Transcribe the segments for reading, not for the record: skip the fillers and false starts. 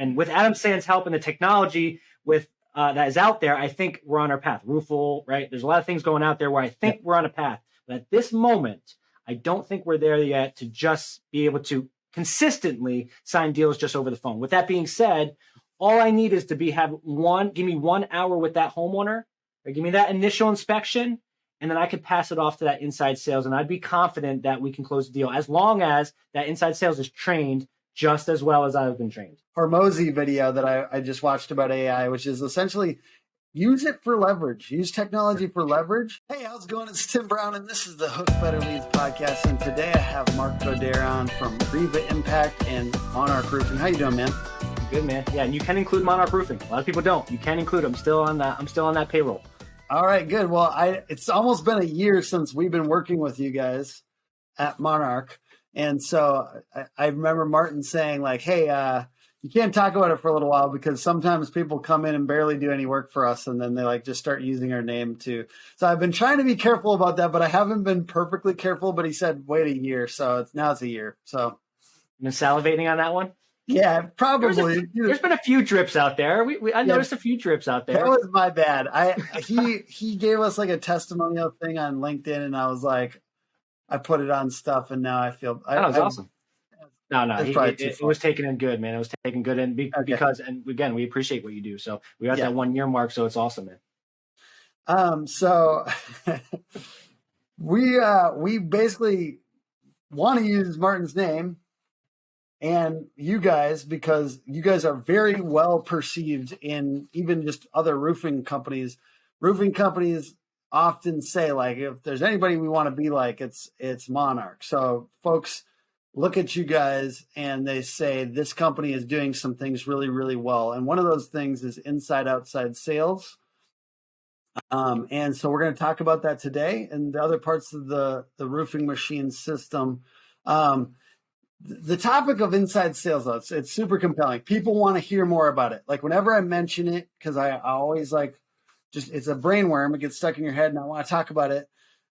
And with Adam Sand's help and the technology with that is out there, I think we're on our path. Roofle, right? There's a lot of things going out there where I think we're on a path. But at this moment, I don't think we're there yet to just be able to consistently sign deals just over the phone. With that being said, all I need is to give me 1 hour with that homeowner, or give me that initial inspection, and then I could pass it off to that inside sales, and I'd be confident that we can close the deal as long as that inside sales is trained just as well as I've been trained. Hormozy video that I just watched about AI, which is essentially use it for leverage. Use technology for leverage. Hey, how's it going? It's Tim Brown, and this is the Hook Better Leads podcast. And today I have Mark Godaire on from Riva Impact and Monarch Roofing. How you doing, man? Good, man. Yeah, and you can include Monarch Roofing. A lot of people don't. You can include them. I'm still on that payroll. All right, good. Well, it's almost been a year since we've been working with you guys at Monarch. And so I remember Martin saying like, hey, you can't talk about it for a little while because sometimes people come in and barely do any work for us. And then they like just start using our name too. So I've been trying to be careful about that, but I haven't been perfectly careful. But he said, wait a year. So now it's a year. So you've been salivating on that one? Yeah, probably. There's been a few drips out there. I noticed a few drips out there. That was my bad. He gave us like a testimonial thing on LinkedIn, and I was like, I put it on stuff, and now I feel that was awesome. No, it was taken in good, man. It was taken good in because, and again, we appreciate what you do. So we got that 1 year mark, so it's awesome, man. So we basically want to use Martin's name and you guys, because you guys are very well perceived in even just other roofing companies. Roofing companies often say, like, if there's anybody we want to be like, it's Monarch. So folks look at you guys and they say, this company is doing some things really, really well. And one of those things is inside outside sales. And so we're going to talk about that today and the other parts of the roofing machine system. The topic of inside sales, though, it's super compelling. People want to hear more about it. Like whenever I mention it, because I always like, it's a brainworm. It gets stuck in your head and I want to talk about it.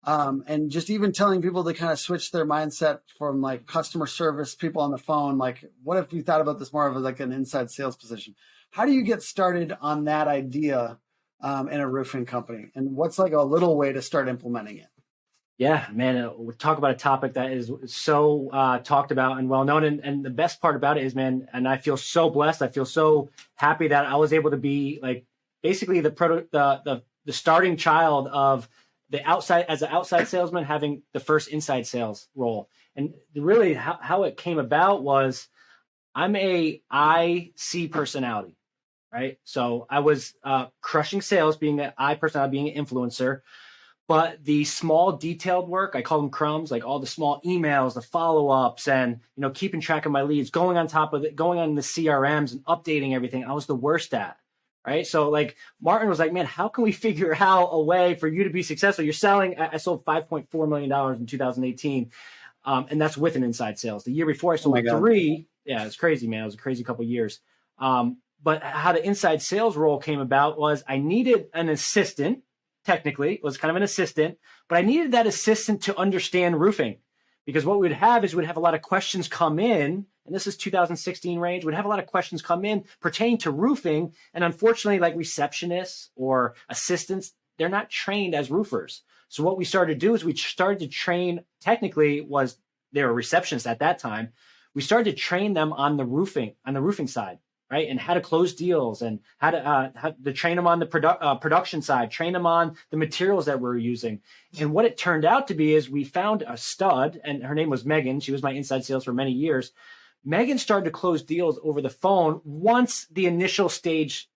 And just even telling people to kind of switch their mindset from like customer service people on the phone. Like, what if you thought about this more of like an inside sales position? How do you get started on that idea in a roofing company? And what's like a little way to start implementing it? Yeah, man, we talk about a topic that is so talked about and well known. And the best part about it is, man, and I feel so blessed. I feel so happy that I was able to be like basically the starting child of the outside as an outside salesman having the first inside sales role. And really how it came about was I'm a IC personality, right? So I was crushing sales, being an I personality, being an influencer. But the small detailed work, I call them crumbs, like all the small emails, the follow-ups, and keeping track of my leads, going on top of it, going on the CRMs and updating everything, I was the worst at, right? So like Martin was like, man, how can we figure out a way for you to be successful? You're selling, I sold $5.4 million in 2018, and that's with an inside sales. The year before I sold 3. Yeah, it's crazy, man. It was a crazy couple of years. But how the inside sales role came about was I needed an assistant. Technically, it was kind of an assistant, but I needed that assistant to understand roofing because what we'd have is we'd have a lot of questions come in, and this is 2016 range, we'd have a lot of questions come in pertaining to roofing, and unfortunately, like receptionists or assistants, they're not trained as roofers. So what we started to do is we started to train, technically they were receptionists at that time, we started to train them on the roofing side. Right, and how to close deals, and how to train them on the production side, train them on the materials that we're using. And what it turned out to be is we found a stud, and her name was Megan. She was my inside sales for many years. Megan started to close deals over the phone once the initial stage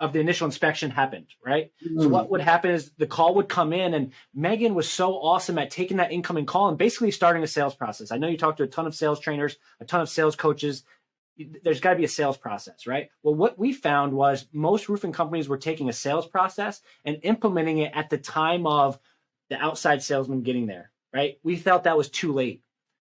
of the initial inspection happened. Right. Mm-hmm. So what would happen is the call would come in, and Megan was so awesome at taking that incoming call and basically starting a sales process. I know you talked to a ton of sales trainers, a ton of sales coaches. There's got to be a sales process, right? Well, what we found was most roofing companies were taking a sales process and implementing it at the time of the outside salesman getting there, right? We felt that was too late.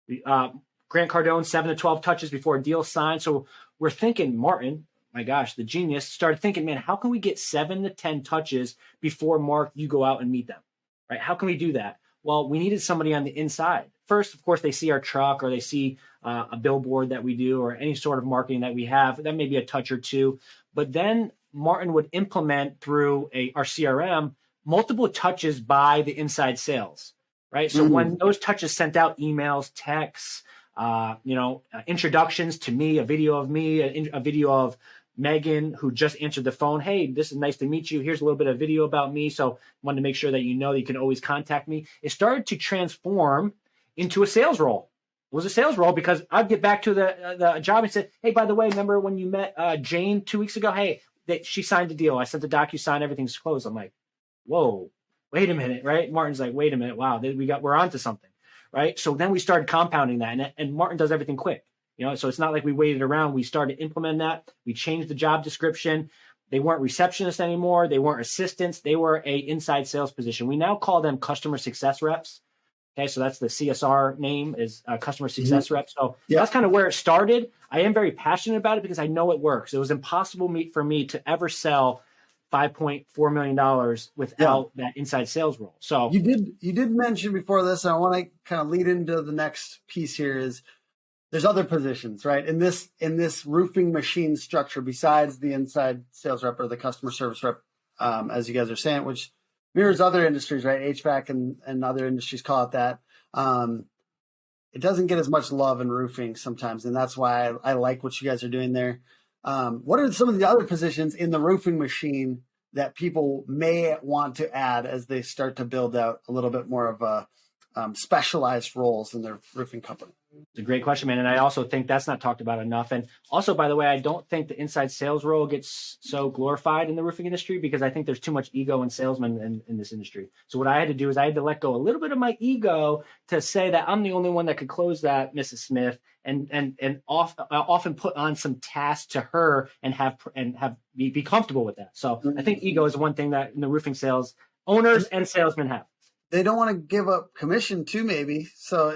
Grant Cardone, 7 to 12 touches before a deal signed. So we're thinking, Martin, my gosh, the genius, started thinking, man, how can we get 7 to 10 touches before Mark, you go out and meet them, right? How can we do that? Well, we needed somebody on the inside first, of course, they see our truck or they see a billboard that we do or any sort of marketing that we have. That may be a touch or two. But then Martin would implement through our CRM multiple touches by the inside sales, right? So when those touches sent out emails, texts, introductions to me, a video of me, a video of Megan, who just answered the phone. Hey, this is nice to meet you. Here's a little bit of video about me. So wanted to make sure that you know that you can always contact me. It started to transform into a sales role. It was a sales role because I'd get back to the job and say, hey, by the way, remember when you met Jane 2 weeks ago? Hey, she signed the deal. I sent the DocuSign, everything's closed. I'm like, whoa, wait a minute, right? Martin's like, wait a minute. Wow, we're onto something, right? So then we started compounding that, and Martin does everything quick. So it's not like we waited around. We started implementing that. We changed the job description. They weren't receptionists anymore. They weren't assistants. They were a inside sales position. We now call them customer success reps. Okay, so that's the CSR name is customer success reps. So that's kind of where it started. I am very passionate about it because I know it works. It was impossible for me to ever sell $5.4 million without that inside sales role. So you did mention before this, and I want to kind of lead into the next piece here is there's other positions, right? In this roofing machine structure, besides the inside sales rep or the customer service rep, as you guys are saying, which mirrors other industries, right? HVAC and other industries call it that. It doesn't get as much love in roofing sometimes, and that's why I like what you guys are doing there. What are some of the other positions in the roofing machine that people may want to add as they start to build out a little bit more of a specialized roles in their roofing company? It's a great question, man. And I also think that's not talked about enough. And also, by the way, I don't think the inside sales role gets so glorified in the roofing industry because I think there's too much ego in salesmen in this industry. So what I had to do is I had to let go a little bit of my ego to say that I'm the only one that could close that, Mrs. Smith, and often put on some tasks to her and be comfortable with that. So I think ego is one thing that in the roofing sales owners and salesmen have. They don't want to give up commission too, maybe. So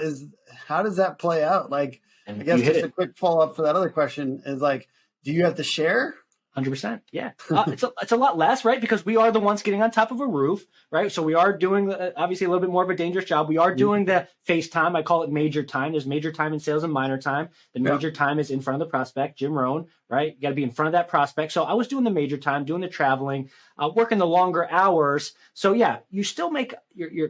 how does that play out? Like, I guess just a quick follow up for that other question is like, do you have to share? 100%. Yeah. It's a lot less, right? Because we are the ones getting on top of a roof, right? So we are doing obviously a little bit more of a dangerous job. We are doing the face time. I call it major time. There's major time in sales and minor time. The major time is in front of the prospect, Jim Rohn, right? You got to be in front of that prospect. So I was doing the major time, doing the traveling, working the longer hours. So yeah, you still make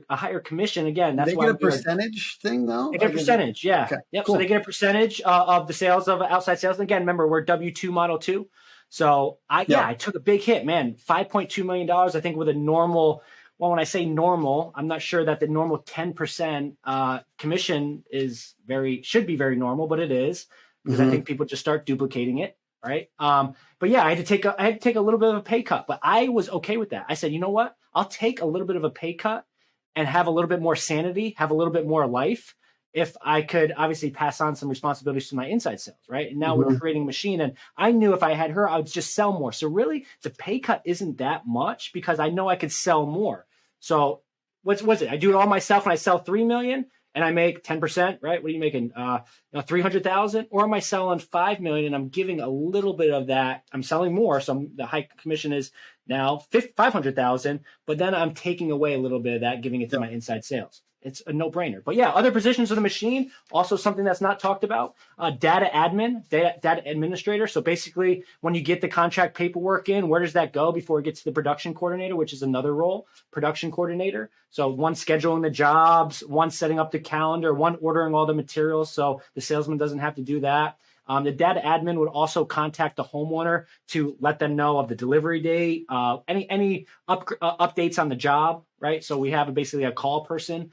a higher commission. Again, that's why they get a percentage thing though. They get a percentage. Yeah. Okay, yep. Cool. So they get a percentage of the sales of outside sales. And again, remember we're W-2 model 2. So I took a big hit, man. $5.2 million, I think with a normal, well, when I say normal, I'm not sure that the normal 10% commission should be very normal, but it is because I think people just start duplicating it. Right. But yeah, I had to take a little bit of a pay cut, but I was okay with that. I said, you know what? I'll take a little bit of a pay cut and have a little bit more sanity, have a little bit more life. If I could obviously pass on some responsibilities to my inside sales, right? And now we're creating a machine, and I knew if I had her, I would just sell more. So really, the pay cut isn't that much because I know I could sell more. So what's it? I do it all myself, and I sell $3 million, and I make 10%, right? What are you making? 300,000, or am I selling $5 million and I'm giving a little bit of that? I'm selling more, so the high commission is now 500,000, but then I'm taking away a little bit of that, giving it to my inside sales. It's a no-brainer. But yeah, other positions of the machine, also something that's not talked about, data administrator. So basically, when you get the contract paperwork in, where does that go before it gets to the production coordinator, which is another role, production coordinator. So one scheduling the jobs, one setting up the calendar, one ordering all the materials so the salesman doesn't have to do that. The data admin would also contact the homeowner to let them know of the delivery date, any updates on the job, right? So we have basically a call person,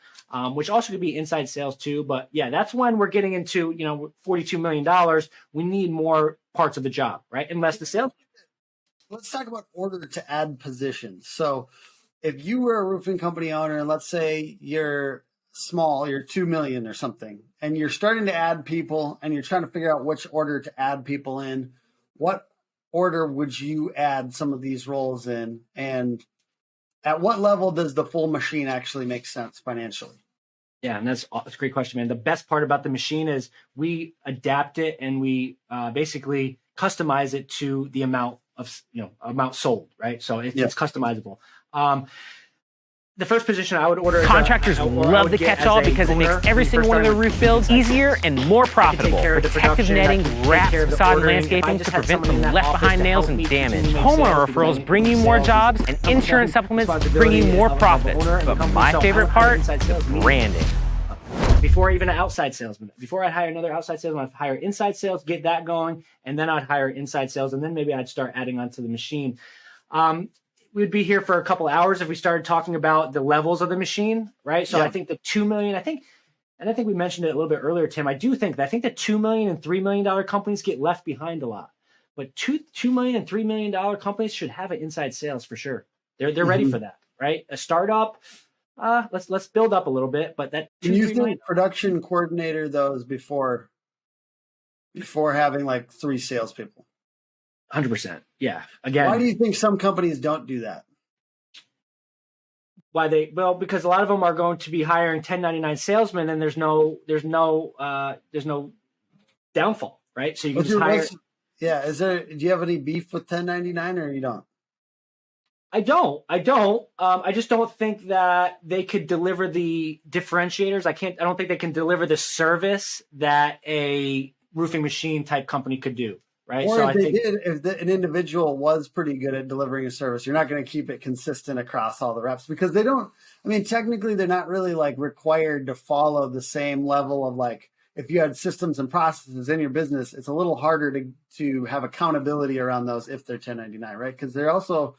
which also could be inside sales too. But yeah, that's when we're getting into, $42 million. We need more parts of the job, right? Unless the sales. Let's talk about order to add positions. So if you were a roofing company owner, and let's say you're small, you're 2 million or something, and you're starting to add people and you're trying to figure out which order to add people in, what order would you add some of these roles in? And at what level does the full machine actually make sense financially? Yeah, and that's a great question, man. The best part about the machine is we adapt it and we basically customize it to the amount sold, right? So it's customizable. the first position I would order. Contractors love the catch-all because it makes every single one of their roof builds easier and more profitable. Protective netting wraps facade and landscaping to prevent from left-behind nails and damage. Homeowner referrals bring you more jobs, and insurance supplements bring you more profits. But my favorite part, the branding. Before even an outside salesman, before I'd hire another outside salesman, I'd hire inside sales, get that going, and then I'd hire inside sales, and then maybe I'd start adding onto the machine. We'd be here for a couple hours if we started talking about the levels of the machine, right? So I think the 2 million, I think we mentioned it a little bit earlier, Tim. I think the $2 million and $3 million companies get left behind a lot, but $2 million and $3 million companies should have an inside sales for sure. They're ready for that, right? A startup, let's build up a little bit, but that. And you think production coordinator those before having like 3 salespeople? 100%. Yeah. Again, why do you think some companies don't do that? Because a lot of them are going to be hiring 1099 salesmen, and there's no downfall, right? So you can just hire. Yeah. Do you have any beef with 1099 or you don't? I don't. I just don't think that they could deliver the differentiators. I don't think they can deliver the service that a roofing machine type company could do. Right. Or if an individual was pretty good at delivering a service, you're not going to keep it consistent across all the reps because they don't. I mean, technically, they're not really like required to follow the same level of like if you had systems and processes in your business, it's a little harder to have accountability around those if they're 1099, right? Because they're also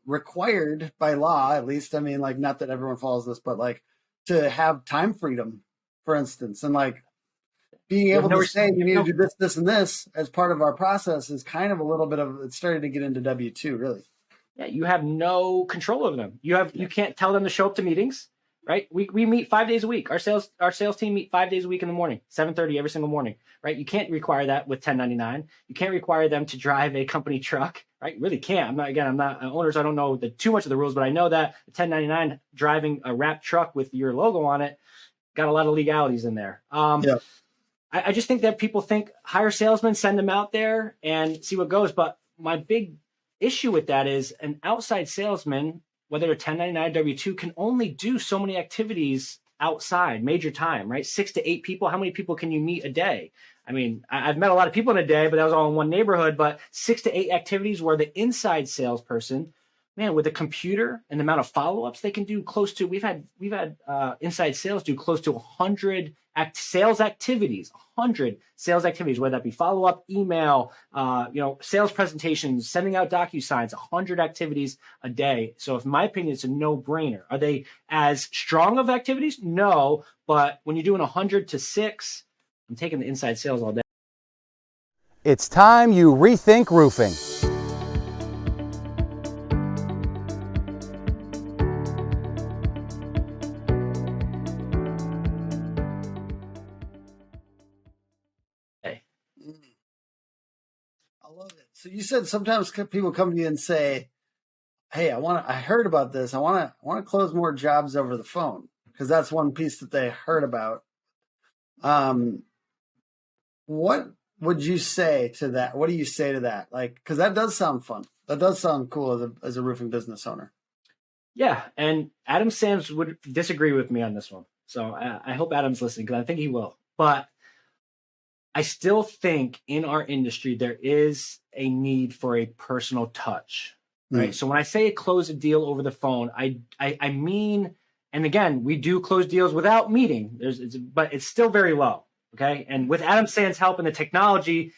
required by law, at least. I mean, like not that everyone follows this, but like to have time freedom, for instance, and like. Being able to say you need to do this, this, and this as part of our process is kind of a little bit of it's starting to get into W-2, really. Yeah, you have no control over them. You can't tell them to show up to meetings, right? We meet 5 days a week. Our sales team meet 5 days a week in the morning, 7:30 every single morning, right? You can't require that with 1099. You can't require them to drive a company truck, right? You really can't. I'm not an owner, so I don't know too much of the rules, but I know that 1099 driving a wrapped truck with your logo on it got a lot of legalities in there. I just think that people think hire salesmen, send them out there and see what goes. But my big issue with that is an outside salesman, whether they're 1099 W-2, can only do so many activities outside, major time, right? 6 to 8 people. How many people can you meet a day? I mean, I've met a lot of people in a day, but that was all in one neighborhood. But 6 to 8 activities where the inside salesperson, man, with a computer and the amount of follow-ups they can do close to, we've had inside sales do close to 100 sales activities, 100 sales activities, whether that be follow-up, email, sales presentations, sending out DocuSigns, 100 activities a day. So in my opinion, it's a no-brainer. Are they as strong of activities? No, but when you're doing 100 to 6, I'm taking the inside sales all day. It's time you rethink roofing. So you said sometimes people come to you and say, "Hey, I heard about this. I want to close more jobs over the phone," because that's one piece that they heard about. What would you say to that? What do you say to that? Like, because that does sound fun. That does sound cool as a roofing business owner. Yeah, and Adam Sands would disagree with me on this one. So I hope Adam's listening because I think he will. But I still think in our industry, there is a need for a personal touch, right? So when I say close a deal over the phone, I mean, and again, we do close deals without meeting, but it's still very low, okay? And with Adam Sands' help and the technology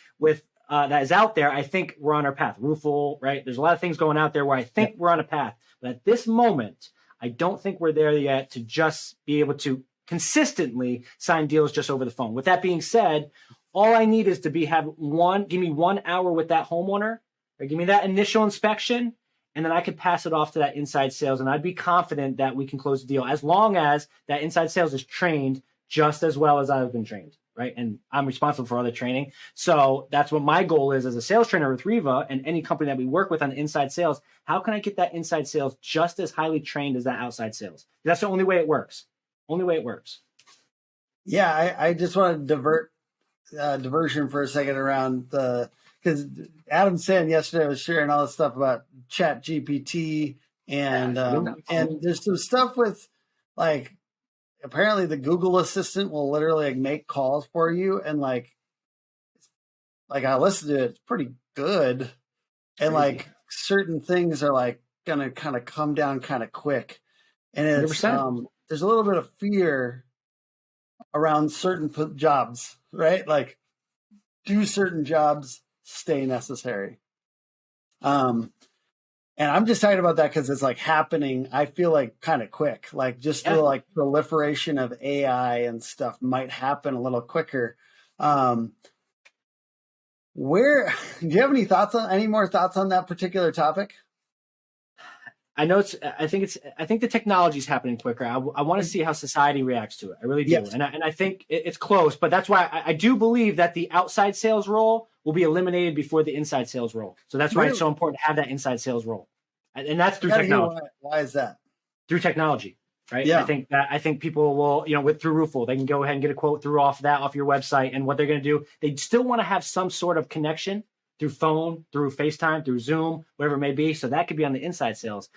that is out there, I think we're on our path. Roofle, right? There's a lot of things going out there where I think we're on a path. But at this moment, I don't think we're there yet to just be able to consistently sign deals just over the phone. With that being said, all I need is to give me 1 hour with that homeowner, or give me that initial inspection, and then I could pass it off to that inside sales, and I'd be confident that we can close the deal as long as that inside sales is trained just as well as I've been trained, right? And I'm responsible for other training. So that's what my goal is as a sales trainer with Riva and any company that we work with on the inside sales. How can I get that inside sales just as highly trained as that outside sales? That's the only way it works. Only way it works. Yeah, I just want to diversion for a second around because Adam Sand yesterday was sharing all this stuff about Chat GPT, And there's some stuff with like, apparently the Google Assistant will literally like make calls for you. And like I listened to it, it's pretty good. And like certain things are like going to kind of come down kind of quick. And it's, there's a little bit of fear around certain jobs, right? Like, do certain jobs stay necessary? And I'm just excited about that because it's like happening, I feel like kind of quick, like just the like proliferation of AI and stuff might happen a little quicker. Where do you have any more thoughts on that particular topic? I know I think the technology is happening quicker. I want to see how society reacts to it. I really do. Yes. And I think it's close, but that's why I do believe that the outside sales role will be eliminated before the inside sales role. So that's why it's so important to have that inside sales role. And that's through technology. Why is that? Through technology, right? Yeah. I think people will, through Roofle, they can go ahead and get a quote off your website. And what they're going to do, they still want to have some sort of connection through phone, through FaceTime, through Zoom, whatever it may be. So that could be on the inside sales.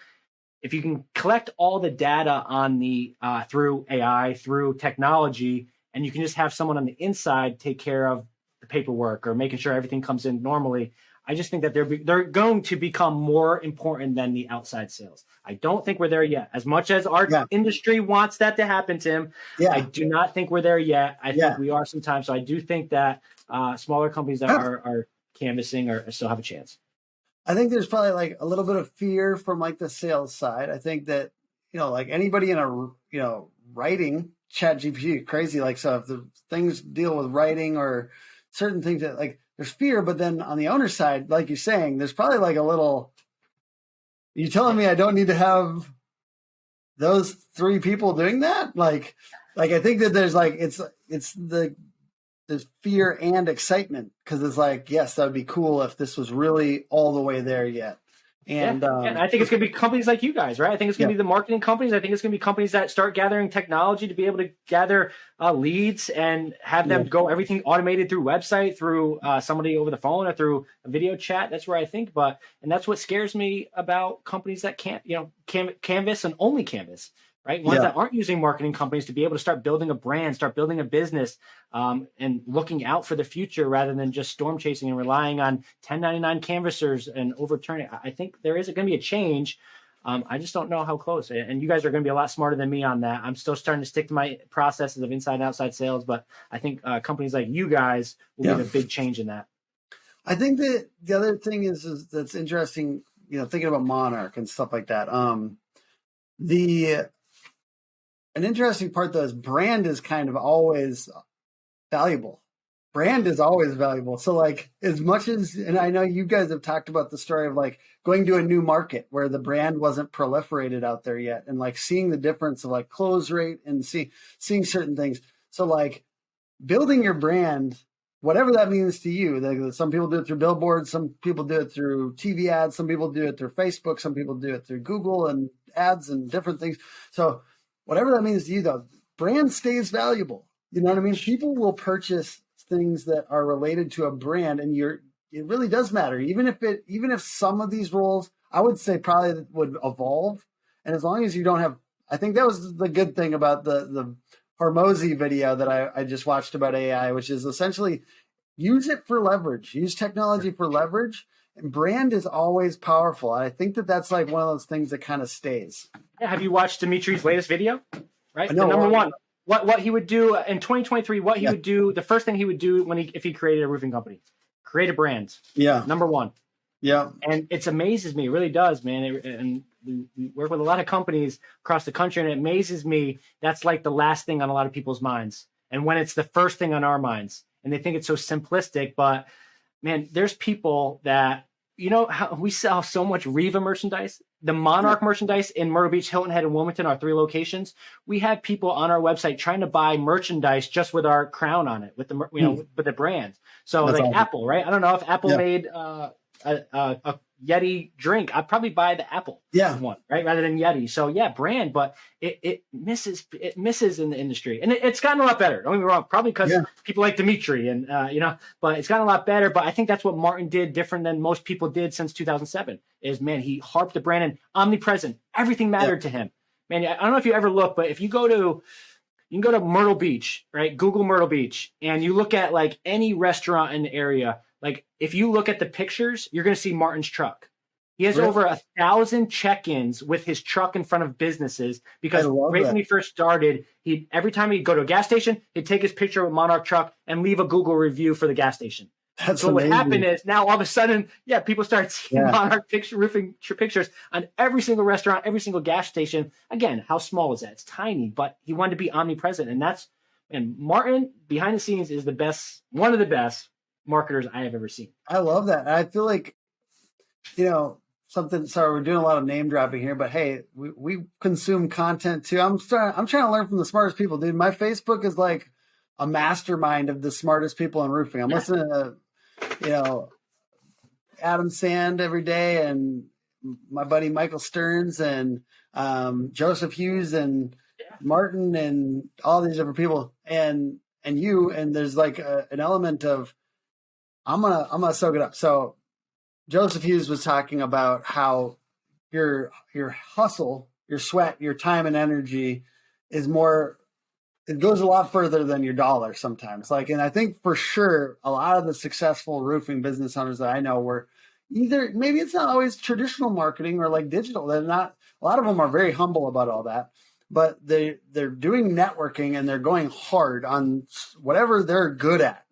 If you can collect all the data on the through AI, through technology, and you can just have someone on the inside take care of the paperwork or making sure everything comes in normally, I just think that they're going to become more important than the outside sales. I don't think we're there yet. As much as our industry wants that to happen, Tim, I do not think we're there yet. I think we are sometimes. So I do think that smaller companies that are canvassing still have a chance. I think there's probably like a little bit of fear from like the sales side. I think that, like anybody in a, writing, ChatGPT, crazy. Like, so if the things deal with writing or certain things that like there's fear, but then on the owner side, like you're saying, there's probably like a little, you telling me I don't need to have those 3 people doing that? Like I think that there's like, there's fear and excitement because it's like, yes, that would be cool if this was really all the way there yet. And I think it's going to be companies like you guys, right? I think it's going to be the marketing companies. I think it's going to be companies that start gathering technology to be able to gather leads and have them go everything automated through website, through somebody over the phone or through a video chat. That's where I think, and that's what scares me about companies that can't, canvas and only canvas. Right? Ones that aren't using marketing companies to be able to start building a brand, start building a business, and looking out for the future rather than just storm chasing and relying on 1099 canvassers and overturning. I think there is going to be a change. I just don't know how close. And you guys are going to be a lot smarter than me on that. I'm still starting to stick to my processes of inside and outside sales, but I think companies like you guys will be the big change in that. I think that the other thing is that's interesting, thinking about Monarch and stuff like that. An interesting part, though, is brand is kind of always valuable. Brand is always valuable. So, like, as much as, and I know you guys have talked about the story of, like, going to a new market where the brand wasn't proliferated out there yet and, like, seeing the difference of, like, close rate and seeing certain things. So, like, building your brand, whatever that means to you. Like, some people do it through billboards. Some people do it through TV ads. Some people do it through Facebook. Some people do it through Google and ads and different things. So, whatever that means to you, though, brand stays valuable. You know what I mean? People will purchase things that are related to a brand, and it really does matter. Even if some of these roles, I would say probably would evolve. And as long as you don't have, I think that was the good thing about the Hormozy video that I just watched about AI, which is essentially use it for leverage, use technology for leverage. And brand is always powerful. I think that that's like one of those things that kind of stays. Yeah, have you watched Dimitri's latest video? Right, the number one, what he would do in 2023. What he would do, the first thing he would do if he created a roofing company, create a brand. Yeah, number one. Yeah, and it amazes me. It really does, man. And we work with a lot of companies across the country, and it amazes me. That's like the last thing on a lot of people's minds, and when it's the first thing on our minds, and they think it's so simplistic, but man, there's people that, how we sell so much Riva merchandise, the Monarch merchandise in Myrtle Beach, Hilton Head, and Wilmington, our 3 locations. We have people on our website trying to buy merchandise just with our crown on it, with the with the brand. So like awesome. Apple, right? I don't know if Apple made a Yeti drink, I'd probably buy the Apple one, right, rather than Yeti. So yeah, brand, but it misses in the industry, and it's gotten a lot better. Don't get me wrong, probably because people like Dimitri and but it's gotten a lot better. But I think that's what Martin did different than most people did since 2007. Is, man, he harped the brand and omnipresent. Everything mattered to him. Man, I don't know if you ever look, but if you can go to Myrtle Beach, right? Google Myrtle Beach, and you look at like any restaurant in the area. Like, if you look at the pictures, you're going to see Martin's truck. He has over 1,000 check-ins with his truck in front of businesses because when he first started, every time he'd go to a gas station, he'd take his picture with Monarch truck and leave a Google review for the gas station. So what happened is now all of a sudden, people start seeing Monarch roofing pictures on every single restaurant, every single gas station. Again, how small is that? It's tiny, but he wanted to be omnipresent. And Martin, behind the scenes, is one of the best marketers I have ever seen. I love that. I feel like, sorry, we're doing a lot of name dropping here, but hey, we consume content too. I'm trying to learn from the smartest people, dude. My Facebook is like a mastermind of the smartest people in roofing. I'm listening to, Adam Sand every day, and my buddy Michael Stearns, and Joseph Hughes, and Martin, and all these different people, and you, and there's like an element of, I'm gonna soak it up. So Joseph Hughes was talking about how your hustle, your sweat, your time and energy is more, it goes a lot further than your dollar sometimes. Like, and I think for sure a lot of the successful roofing business owners that I know were either, maybe it's not always traditional marketing or like digital. They're not, a lot of them are very humble about all that, but they're doing networking and they're going hard on whatever they're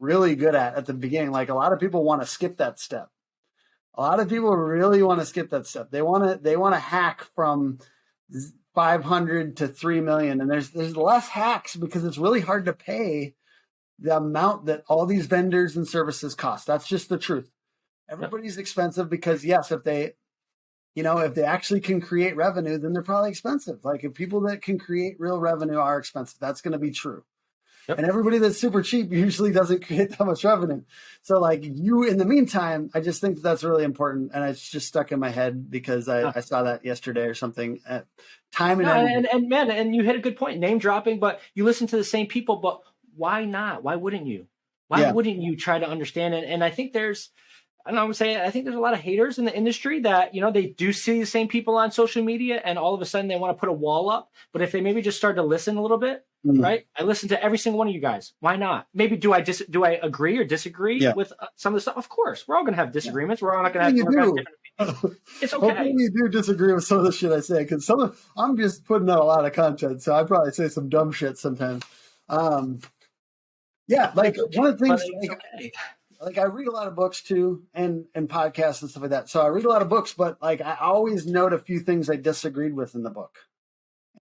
really good at the beginning. Like, a lot of people want to skip that step. A lot of people really want to skip that step. They want to hack from 500 to 3 million. And there's less hacks because it's really hard to pay the amount that all these vendors and services cost. That's just the truth. Everybody's expensive because if they actually can create revenue, then they're probably expensive. Like, if people that can create real revenue are expensive, that's going to be true. Yep. And everybody that's super cheap usually doesn't create that much revenue. So like, in the meantime, I just think that's really important. And it's just stuck in my head because I saw that yesterday or something. Time and you hit a good point, name dropping, but you listen to the same people, but why not? Why wouldn't you? Why wouldn't you try to understand it? And I think I think there's a lot of haters in the industry that, they do see the same people on social media and all of a sudden they want to put a wall up. But if they maybe just start to listen a little bit, right? I listen to every single one of you guys. Why not? Maybe do I agree or disagree with some of the stuff? Of course, we're all going to have disagreements. We're all not going to have different opinions. It's okay. Hopefully you do disagree with some of the shit I say, because I'm just putting out a lot of content, so I probably say some dumb shit sometimes. One of the things, like I read a lot of books too, and podcasts and stuff like that. So I read a lot of books, but like I always note a few things I disagreed with in the book.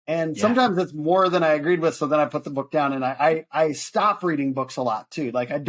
And sometimes it's more than I agreed with. So then I put the book down and I stop reading books a lot too. Like I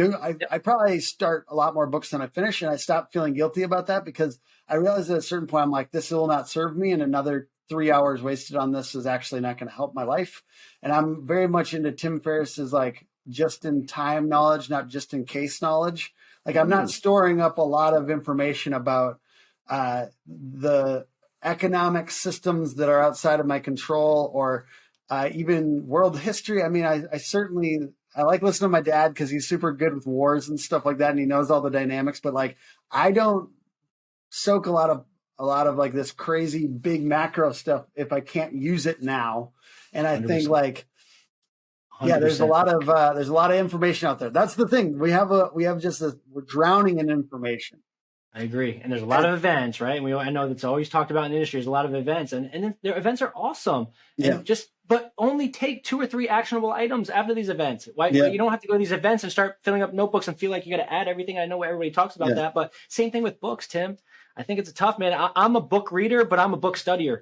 probably start a lot more books than I finish, and I stop feeling guilty about that because I realized at a certain point, I'm like, this will not serve me. And another 3 hours wasted on this is actually not going to help my life. And I'm very much into Tim Ferriss's like just in time knowledge, not just in case knowledge. Like, I'm not storing up a lot of information about the economic systems that are outside of my control, or even world history. I mean, I certainly like listening to my dad because he's super good with wars and stuff like that, and he knows all the dynamics. But like, I don't soak a lot of like this crazy big macro stuff if I can't use it now. And I 100%. Think like, 100%. There's a lot of information out there. That's the thing. We're drowning in information. I agree. And there's a lot of events, right? And I know that's always talked about in the industry. There's a lot of events, and their events are awesome. Yeah. But only take 2 or 3 actionable items after these events. You don't have to go to these events and start filling up notebooks and feel like you got to add everything. I know everybody talks about that, but same thing with books, Tim. I think it's a tough, man. I'm a book reader, but I'm a book studier.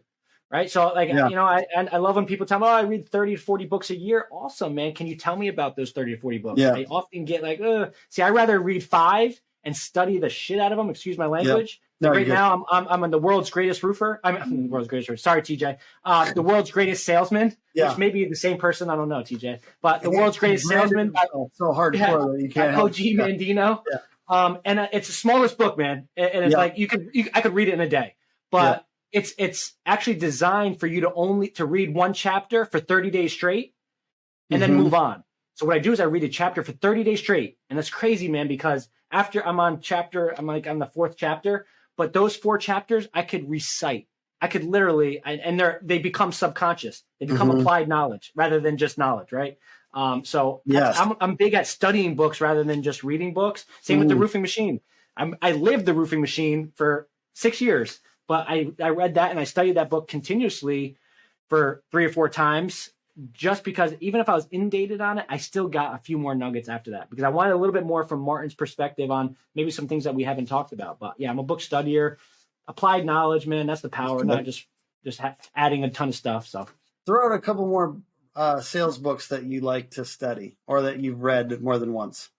Right. So I love when people tell me, I read 30 to 40 books a year. Awesome, man. Can you tell me about those 30 to 40 books? Yeah. I often get like, I'd rather read 5 and study the shit out of them. Excuse my language. Yeah. No, now I'm the world's greatest roofer. I'm the world's greatest roofer. Sorry, TJ. The world's greatest salesman, which may be the same person. I don't know, TJ. But the world's greatest salesman. So hardcore that you can't. OG Mandino. And it's the smallest book, man. And it's like I could read it in a day, but it's actually designed for you to read one chapter for 30 days straight and then move on. So what I do is I read a chapter for 30 days straight. And that's crazy, man, because after I'm on the fourth chapter, but those 4 chapters I could recite. I could literally, and they become subconscious. They become applied knowledge rather than just knowledge, right? So I'm big at studying books rather than just reading books. Same with the roofing machine. I lived the roofing machine for 6 years, but I read that and I studied that book continuously for 3 or 4 times, just because even if I was inundated on it, I still got a few more nuggets after that because I wanted a little bit more from Martin's perspective on maybe some things that we haven't talked about. But yeah, I'm a book studier, applied knowledge, man. That's the power, not just adding a ton of stuff. So throw out a couple more sales books that you like to study or that you've read more than once.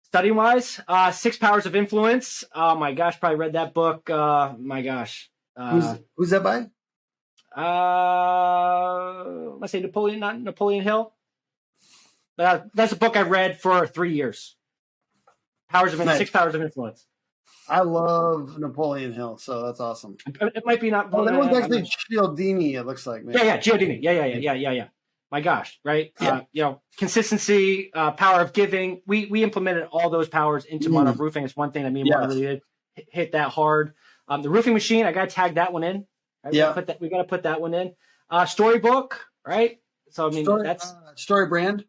Study wise, 6 Powers of Influence. Oh my gosh, probably read that book. My gosh, who's that by? Let's say Napoleon Hill. That's a book I read for 3 years. 6 Powers of Influence. I love Napoleon Hill, so that's awesome. It might be not. Oh, that one's actually Cialdini. It looks like. Yeah, Cialdini. Yeah. My gosh, right? Yeah. Consistency, power of giving. We implemented all those powers into Monarch Roofing. It's one thing that me and Mark really did hit that hard. The roofing machine, I got to tag that one in. Right? We got to put that one in. Storybook, right? So I mean, that's Story Brand.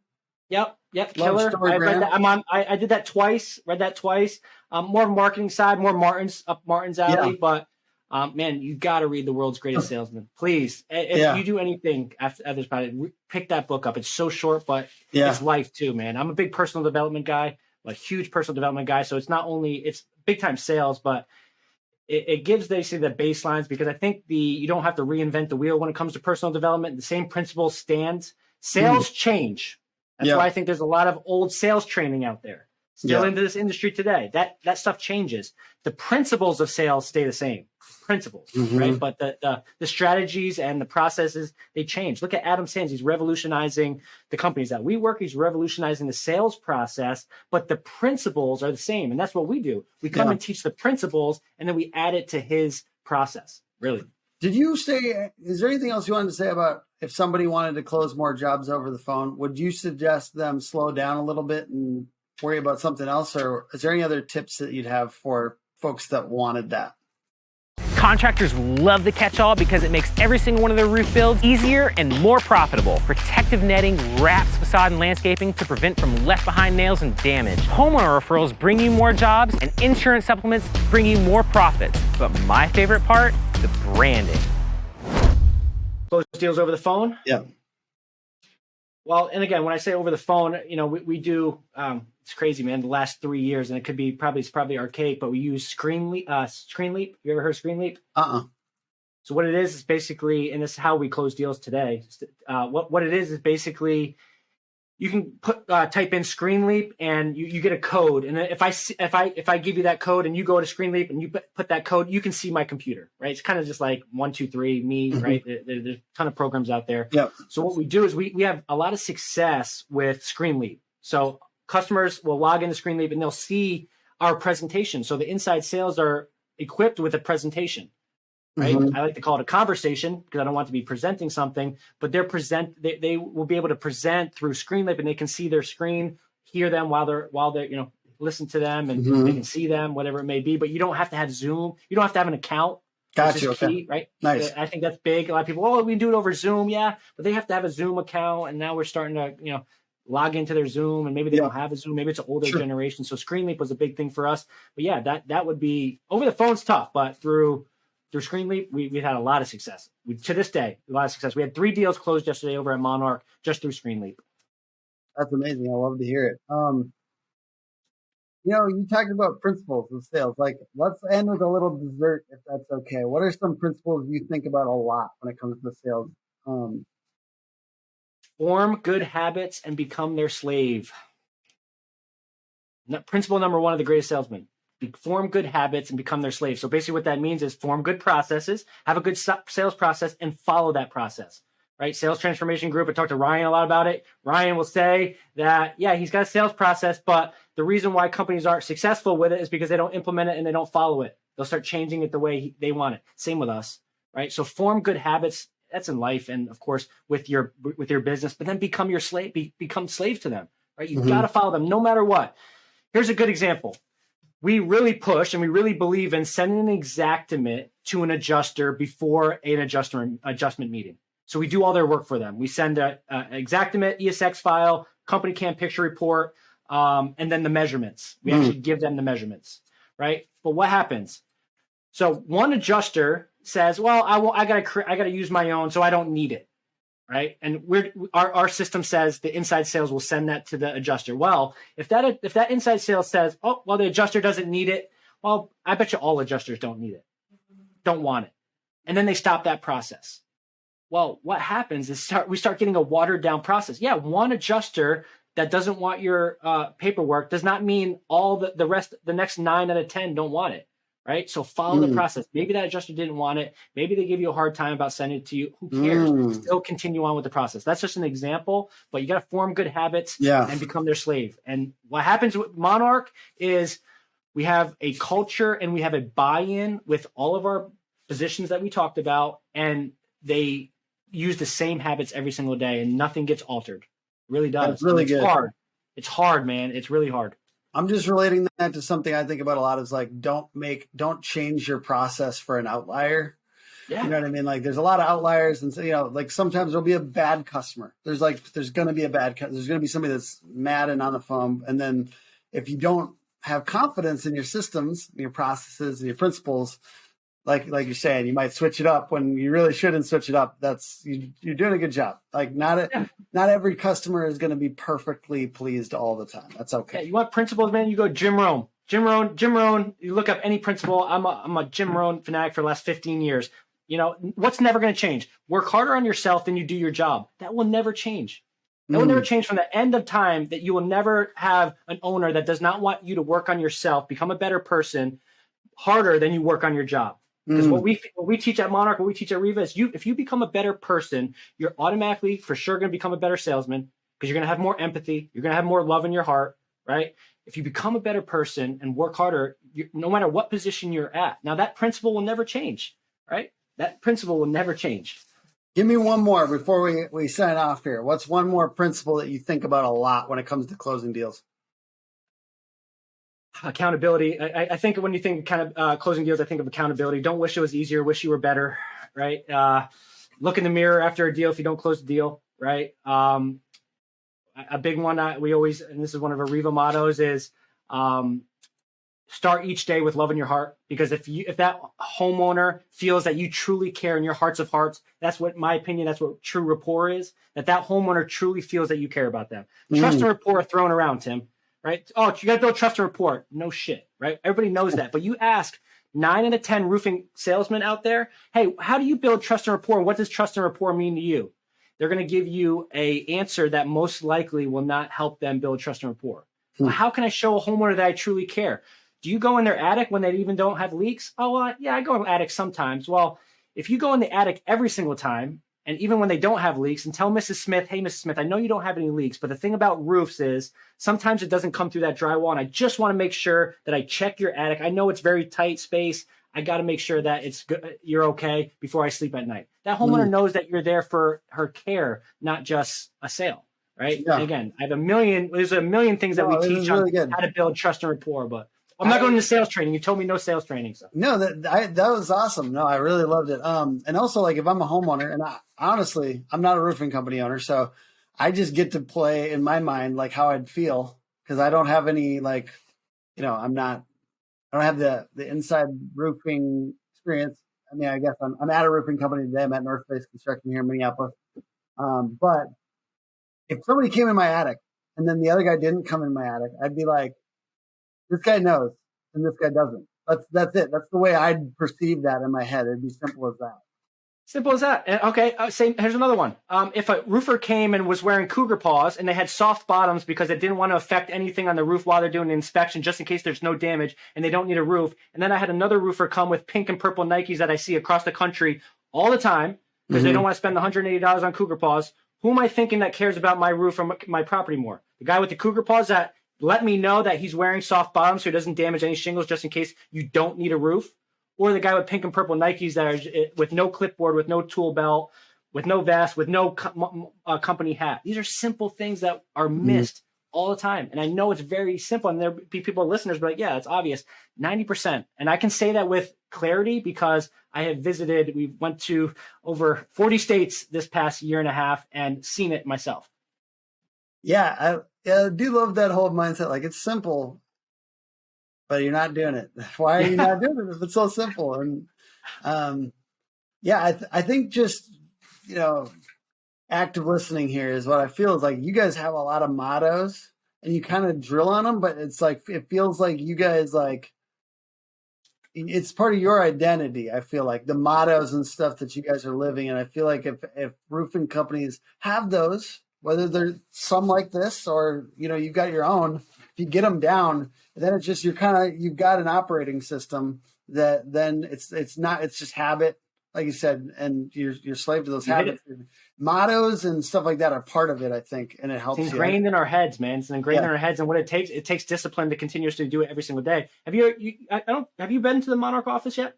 Yep, killer. I read that. I did that twice. Read that twice. More marketing side, more up Martin's alley. But man, you got to read The World's Greatest Salesman, please. If you do anything after this podcast, pick that book up. It's so short, but it's life too, man. I'm a big personal development guy, a huge personal development guy. So it's not only it's big time sales, but it gives basically the baselines, because I think you don't have to reinvent the wheel when it comes to personal development. The same principle stands. Sales change. That's why I think there's a lot of old sales training out there still into this industry today. That stuff changes. The principles of sales stay the same. Principles, right? But the strategies and the processes, they change. Look at Adam Sands. He's revolutionizing the companies that we work. He's revolutionizing the sales process, but the principles are the same. And that's what we do. We come and teach the principles, and then we add it to his process. Really. Did you say, is there anything else you wanted to say about if somebody wanted to close more jobs over the phone? Would you suggest them slow down a little bit and worry about something else? Or is there any other tips that you'd have for folks that wanted that? Contractors love the catch-all because it makes every single one of their roof builds easier and more profitable. Protective netting wraps facade and landscaping to prevent from left-behind nails and damage. Homeowner referrals bring you more jobs, and insurance supplements bring you more profits. But my favorite part, the branding. Close deals over the phone? Yeah. Well, and again, when I say over the phone, we do, it's crazy, man, the last 3 years, and it could be it's probably archaic, but we use ScreenLeap. You ever heard of ScreenLeap? So what it is basically, and this is how we close deals today. What it is basically, you can type in ScreenLeap and you get a code. And if I give you that code and you go to ScreenLeap and you put that code, you can see my computer, right? It's kind of just like 1, 2, 3, me, right? There's a ton of programs out there. Yep. So what we do is we have a lot of success with ScreenLeap. So customers will log into ScreenLeap and they'll see our presentation. So the inside sales are equipped with a presentation. Right. I like to call it a conversation because I don't want to be presenting something, but they will be able to present through ScreenLeap, and they can see their screen, hear them while they're listen to them, and they can see them, whatever it may be. But you don't have to have Zoom. You don't have to have an account. Gotcha. Okay. Key, right. Nice. I think that's big. A lot of people, we can do it over Zoom. Yeah. But they have to have a Zoom account. And now we're starting to, log into their Zoom, and maybe they don't have a Zoom. Maybe it's an older generation. So ScreenLeap was a big thing for us. But yeah, that would be over the phone's tough, but through ScreenLeap, we've had a lot of success. To this day, a lot of success. We had 3 deals closed yesterday over at Monarch just through ScreenLeap. That's amazing. I love to hear it. You talked about principles of sales. Like, let's end with a little dessert, if that's okay. What are some principles you think about a lot when it comes to sales? Form good habits and become their slave. Principle number 1 of the greatest salesman. Form good habits and become their slave. So basically what that means is form good processes, have a good sales process, and follow that process, right? Sales transformation group. I talked to Ryan a lot about it. Ryan will say that, yeah, he's got a sales process, but the reason why companies aren't successful with it is because they don't implement it and they don't follow it. They'll start changing it the way they want it. Same with us, right? So form good habits. That's in life, and of course with your business, but then become your slave, become slave to them, right? You got to follow them no matter what. Here's a good example. We really push and we really believe in sending an Xactimate to an adjuster before an adjustment meeting. So we do all their work for them. We send a Xactimate ESX file, company cam picture report, and then the measurements. We actually give them the measurements, right? But what happens? So one adjuster says, well, I gotta use my own, so I don't need it, right? And our system says the inside sales will send that to the adjuster. Well, if that inside sales says, oh, well, the adjuster doesn't need it, well, I bet you all adjusters don't need it, don't want it, and then they stop that process. Well, what happens is we start getting a watered down process. Yeah, one adjuster that doesn't want your paperwork does not mean all the rest, the next 9 out of 10 don't want it. Right? So follow the process. Maybe that adjuster didn't want it. Maybe they give you a hard time about sending it to you. Who cares? Still continue on with the process. That's just an example, but you got to form good habits and become their slave. And what happens with Monarch is we have a culture and we have a buy-in with all of our positions that we talked about, and they use the same habits every single day and nothing gets altered. It really does. That's really good. Hard. It's hard, man. It's really hard. I'm just relating that to something I think about a lot is like, don't change your process for an outlier. Yeah. You know what I mean? Like there's a lot of outliers and so, like sometimes there'll be a bad customer. There's going to be there's going to be somebody that's mad and on the phone. And then if you don't have confidence in your systems, your processes and your principles, like you're saying, you might switch it up when you really shouldn't switch it up. You're doing a good job. Like not every customer is going to be perfectly pleased all the time. That's okay. Yeah, you want principles, man? You go Jim Rohn. Jim Rohn. You look up any principle. I'm a Jim Rohn fanatic for the last 15 years. What's never going to change? Work harder on yourself than you do your job. That will never change. That will never change from the end of time. That you will never have an owner that does not want you to work on yourself, become a better person, harder than you work on your job. Because what we teach at Monarch, what we teach at Riva is if you become a better person, you're automatically for sure going to become a better salesman because you're going to have more empathy. You're going to have more love in your heart, right? If you become a better person and work harder, no matter what position you're at. Now that principle will never change, right? That principle will never change. Give me one more before we sign off here. What's one more principle that you think about a lot when it comes to closing deals? Accountability. I think when you think kind of closing deals, I think of accountability. Don't wish it was easier. Wish you were better, right? Look in the mirror after a deal if you don't close the deal, right? A big one we always, and this is one of our Riva mottos, is start each day with love in your heart. Because if that homeowner feels that you truly care in your hearts of hearts, that's what, my opinion, that's what true rapport is. That homeowner truly feels that you care about them. Trust and rapport are thrown around, Tim. Right? Oh, you got to build trust and rapport. No shit, right? Everybody knows that. But you ask 9 out of 10 roofing salesmen out there, hey, how do you build trust and rapport? What does trust and rapport mean to you? They're going to give you an answer that most likely will not help them build trust and rapport. Well, how can I show a homeowner that I truly care? Do you go in their attic when they even don't have leaks? Oh, well, yeah, I go in the attic sometimes. Well, if you go in the attic every single time, and even when they don't have leaks, and tell Mrs. Smith, hey, Mrs. Smith, I know you don't have any leaks, but the thing about roofs is sometimes it doesn't come through that drywall, and I just want to make sure that I check your attic. I know it's very tight space. I got to make sure that it's good, you're okay before I sleep at night. That homeowner knows that you're there for her care, not just a sale, right? Yeah. And again, there's a million things that we teach on how to build trust and rapport, but I'm not going to sales training. You told me no sales training. So. No, that was awesome. No, I really loved it. And also, like, if I'm a homeowner, and honestly, I'm not a roofing company owner, so I just get to play in my mind like how I'd feel because I don't have any I don't have the inside roofing experience. I mean, I guess I'm at a roofing company today. I'm at North Face Construction here in Minneapolis. But if somebody came in my attic and then the other guy didn't come in my attic, I'd be like, this guy knows and this guy doesn't. That's it. That's the way I'd perceive that in my head. It'd be simple as that. Simple as that. Okay, here's another one. If a roofer came and was wearing cougar paws and they had soft bottoms because they didn't want to affect anything on the roof while they're doing the inspection, just in case there's no damage and they don't need a roof, and then I had another roofer come with pink and purple Nikes that I see across the country all the time, because they don't want to spend $180 on cougar paws. Who am I thinking that cares about my roof or my property more? The guy with the cougar paws that let me know that he's wearing soft bottoms so he doesn't damage any shingles just in case you don't need a roof? Or the guy with pink and purple Nikes that are with no clipboard, with no tool belt, with no vest, with no company hat? These are simple things that are missed all the time. And I know it's very simple. And there'll be people, listeners, but like, yeah, it's obvious. 90%. And I can say that with clarity because I have visited, we went to over 40 states this past year and a half and seen it myself. Yeah, I do love that whole mindset. Like, it's simple, but you're not doing it. Why are you not doing it if it's so simple? And I think just, active listening here is what I feel is like you guys have a lot of mottos and you kind of drill on them, but it's like, it feels like you guys like, it's part of your identity. I feel like the mottos and stuff that you guys are living. And I feel like if roofing companies have those, whether they're some like this or, you've got your own, if you get them down, then it's just, you've got an operating system that then it's just habit, like you said, and you're slave to those habits. Mottos and stuff like that are part of it, I think, and it helps. It's ingrained in our heads, man. It's ingrained in our heads, and what it takes discipline to continuously do it every single day. Have you been to the Monarch office yet?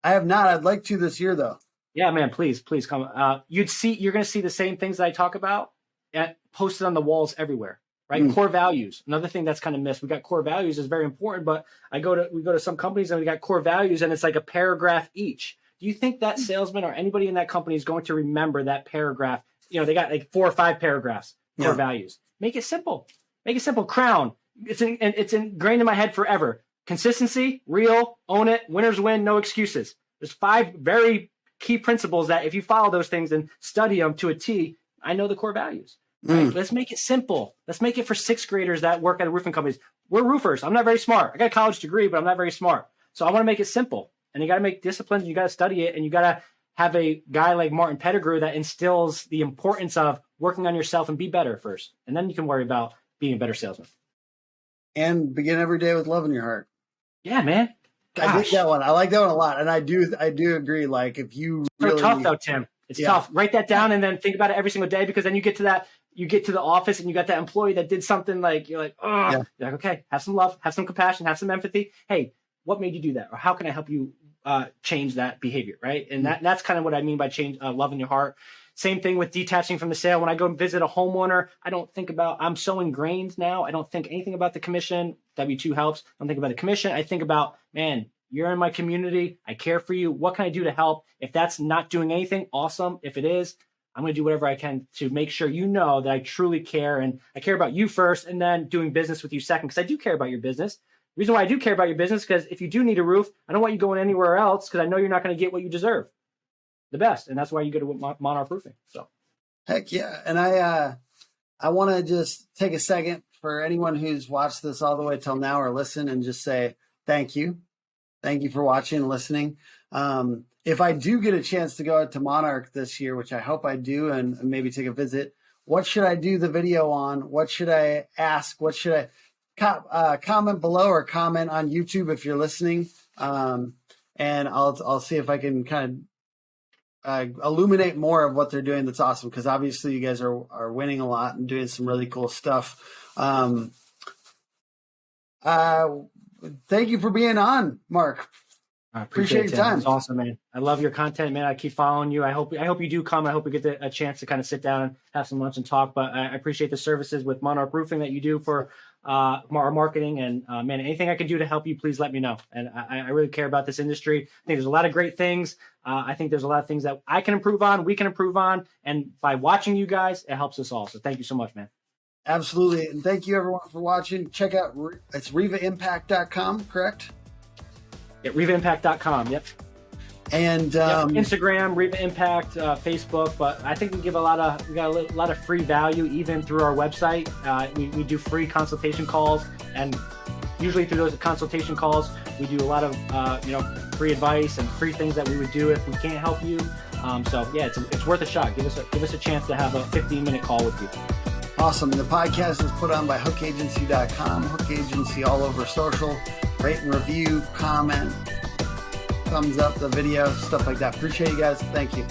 I have not. I'd like to this year, though. Yeah, man, please come. You're going to see the same things that I talk about posted on the walls everywhere, right? Core values. Another thing that's kind of missed. We got core values is very important, but we go to some companies and we got core values, and it's like a paragraph each. Do you think that salesman or anybody in that company is going to remember that paragraph? They got like 4 or 5 paragraphs, core values. Make it simple. Crown. It's ingrained in my head forever. Consistency, real, own it, winners win, no excuses. There's 5 very key principles that if you follow those things and study them to a T, I know the core values. Right? Let's make it simple. Let's make it for 6th graders that work at roofing companies. We're roofers. I'm not very smart. I got a college degree, but I'm not very smart. So I want to make it simple. And you got to make disciplines, you got to study it, and you got to have a guy like Martin Pettigrew that instills the importance of working on yourself and be better first. And then you can worry about being a better salesman. And begin every day with love in your heart. Yeah, man. Gosh. I dig that one. I like that one a lot. And I do agree. Like, if you really... It's tough, though, Tim. It's tough. Write that down and then think about it every single day, because then you get to the office and you got that employee that did something like, you're like, oh, you're like, okay, have some love, have some compassion, have some empathy. Hey, what made you do that? Or how can I help you change that behavior, right? And that's kind of what I mean by change, love in your heart. Same thing with detaching from the sale. When I go and visit a homeowner, I don't think about, I'm so ingrained now, I don't think anything about the commission. W-2 helps. I don't think about the commission. I think about, man, you're in my community. I care for you. What can I do to help? If that's not doing anything, awesome. If it is, I'm going to do whatever I can to make sure you know that I truly care, and I care about you first, and then doing business with you second, because I do care about your business. The reason why I do care about your business, because if you do need a roof, I don't want you going anywhere else, because I know you're not going to get what you deserve, the best. And that's why you go to Monarch Roofing. So, heck yeah. And I want to just take a second for anyone who's watched this all the way till now or listen and just say thank you. Thank you for watching and listening. If I do get a chance to go out to Monarch this year, which I hope I do, and maybe take a visit, what should I do the video on? What should I ask? What should I comment below, or comment on YouTube if you're listening? And I'll see if I can kind of illuminate more of what they're doing. That's awesome, because obviously you guys are winning a lot and doing some really cool stuff. Thank you for being on, Mark. I appreciate your time. It's awesome, man. I love your content, man. I keep following you. I hope you do come. I hope we get a chance to kind of sit down and have some lunch and talk. But I appreciate the services with Monarch Roofing that you do for our marketing. And man, anything I can do to help you, please let me know. And I really care about this industry. I think there's a lot of great things. I think there's a lot of things that I can improve on, we can improve on. And by watching you guys, it helps us all. So thank you so much, man. Absolutely. And thank you, everyone, for watching. Check out, it's RivaImpact.com, correct? Yeah, RivaImpact.com, yep. And Instagram, Riva Impact, Facebook, but I think we got a lot of free value even through our website. We do free consultation calls, and usually through those consultation calls, we do a lot of free advice and free things that we would do if we can't help you. So yeah, it's worth a shot. Give us a chance to have a 15-minute call with you. Awesome. The podcast is put on by hookagency.com, Hook Agency all over social. Rate and review, comment, thumbs up the video, stuff like that. Appreciate you guys. Thank you.